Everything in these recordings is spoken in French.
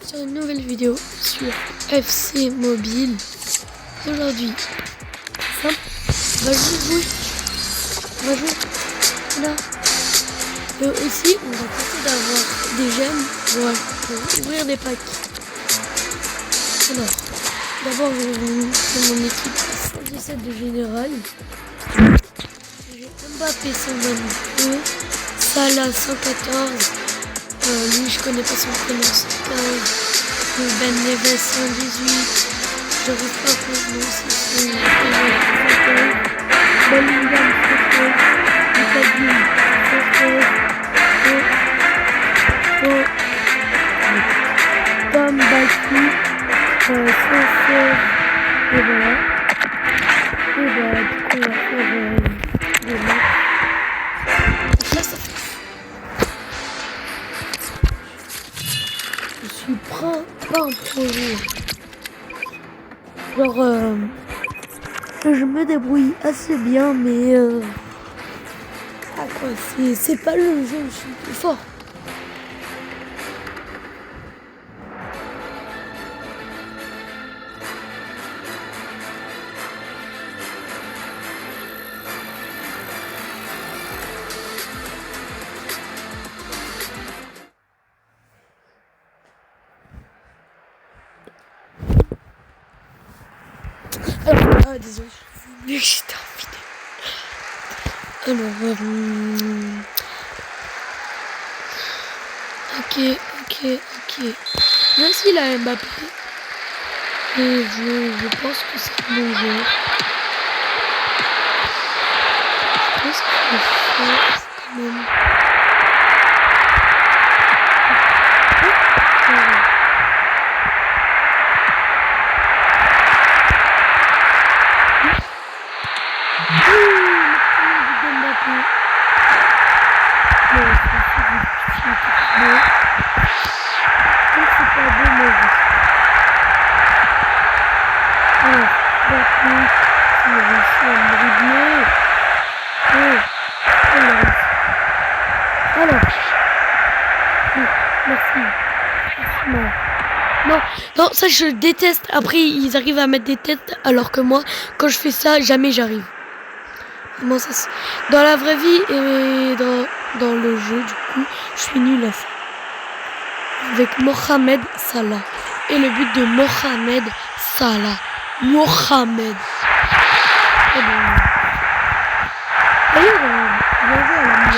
sur une nouvelle vidéo sur FC Mobile. Aujourd'hui, simple, on va jouer. Là. Et aussi, on va tenter d'avoir des gemmes pour ouvrir des packs. Alors, d'abord, je vais vous montrer mon équipe 117 de général. J'ai Mbappé 122, Salah 114. Lui, je connais pas son prénom, 115. Ben Neves 118. Je n'arrive pas à prononcer son prénom. Bellingham 116. Lucas 116. Tom Baki 116. Et voilà. Et bah, du coup, on va faire des matchs. Là, ça fait. Je suis pas un projet. Genre, je me débrouille assez bien, mais c'est pas le jeu où je suis le plus fort. Alors, désolé, j'ai oublié que j'étais en vidéo. Alors, ok. Même s'il a Mbappé, et je pense que c'est un bon joueur. Je pense qu'il est fort quand même. Non, ça je déteste. Après, ils arrivent à mettre des têtes, alors que moi, quand je fais ça, jamais j'arrive. Comment ça dans la vraie vie et dans le jeu, du coup, je suis nul à ça. Avec Mohamed Salah. Et le but de Mohamed Salah. Mohamed. D'ailleurs, on va voir la mise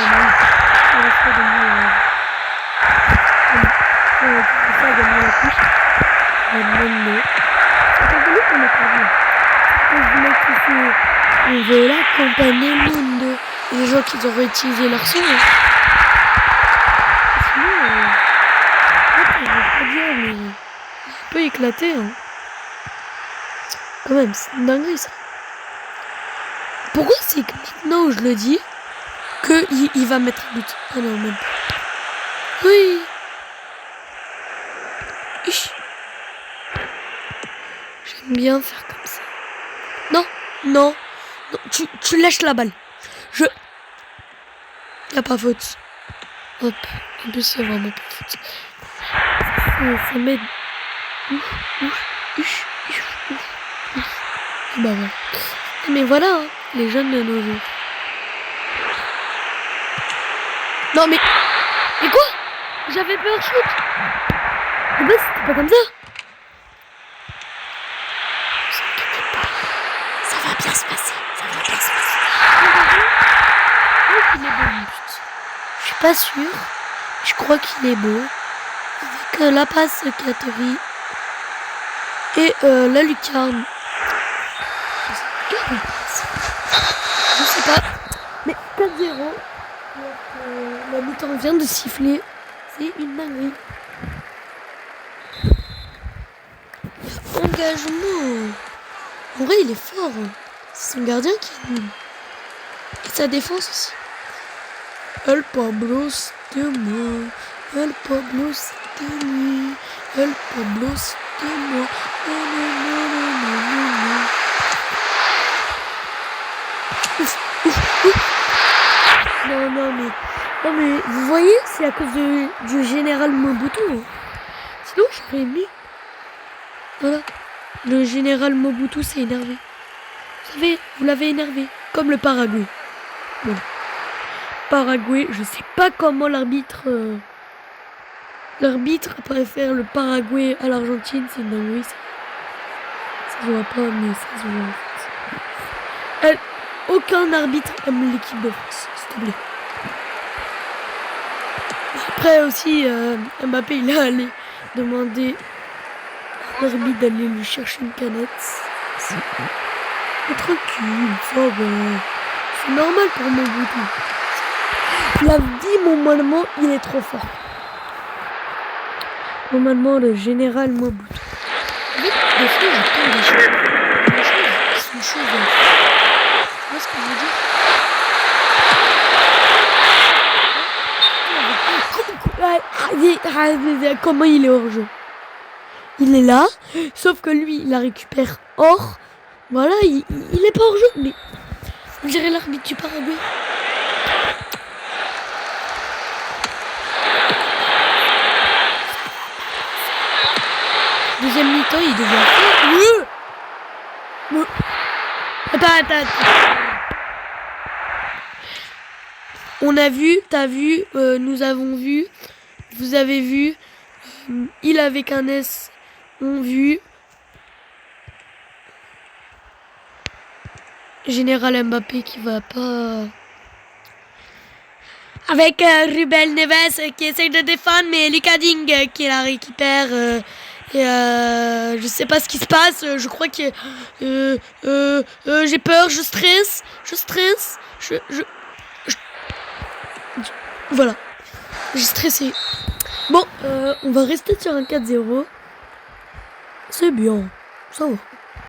on veut l'accompagner Mundo. Les gens qui ont réutilisé leur son. Sinon, je vais pas dire, mais un peu éclaté. Hein. Quand même, c'est une dinguerie ça. Pourquoi c'est que maintenant où je le dis, qu'il va mettre un but? Ah non, même pas. Oui. J'aime bien faire comme ça. Non, tu lâches la balle. Y'a pas faute. Hop, en plus c'est vraiment pas faute. Ça m'aide. Bah ouais. Mais voilà, hein, les jeunes de nos jours. Non mais quoi? J'avais peur shoot. Mais bah c'était pas comme ça. Bien se passer, Il est beau, je suis pas sûre. Je crois qu'il est beau. Avec la passe Katori et la lucarne. Je sais pas. Mais 4-0. La mi-temps vient de siffler. C'est une dinguerie. Engagement. En vrai, il est fort. C'est son gardien qui est nul. Et sa défense aussi. El Pablo, c'était moi. El Pablo, c'était lui. El Pablo, c'était moi. Non, mais vous voyez, c'est à cause du général Mobutu. Sinon, j'aurais aimé. Voilà. Le général Mobutu s'est énervé. Vous savez, vous l'avez énervé. Comme le Paraguay. Voilà. Paraguay, je sais pas comment l'arbitre préfère le Paraguay à l'Argentine. C'est une dinguerie, ça. Ça se voit pas, mais ça se voit. Aucun arbitre aime l'équipe de France, s'il te plaît. Après aussi, Mbappé, il a allé demander à l'arbitre d'aller lui chercher une canette. Mais tranquille, ça va. C'est normal pour Mobutu. Il a dit normalement, il est trop fort. Normalement, le général Mobutu. Des fois, j'attends des choses. Des choses qui sont chaudes. Tu vois ce que je veux dire? Comment il est hors jeu? Il est là, sauf que lui, il la récupère hors. Voilà, il est pas hors jeu, mais on dirait l'arbitre du Paraguay. Deuxième mi-temps, il devient... Attends. On a vu, t'as vu, nous avons vu, vous avez vu, il avec un S, on vu. Général Mbappé qui va pas... Avec Ruben Neves qui essaye de défendre, mais Lucas Digne qui la récupère. Et je sais pas ce qui se passe. Je crois que j'ai peur, je stresse. Voilà, j'ai stressé. Bon, on va rester sur un 4-0. C'est bien, ça va.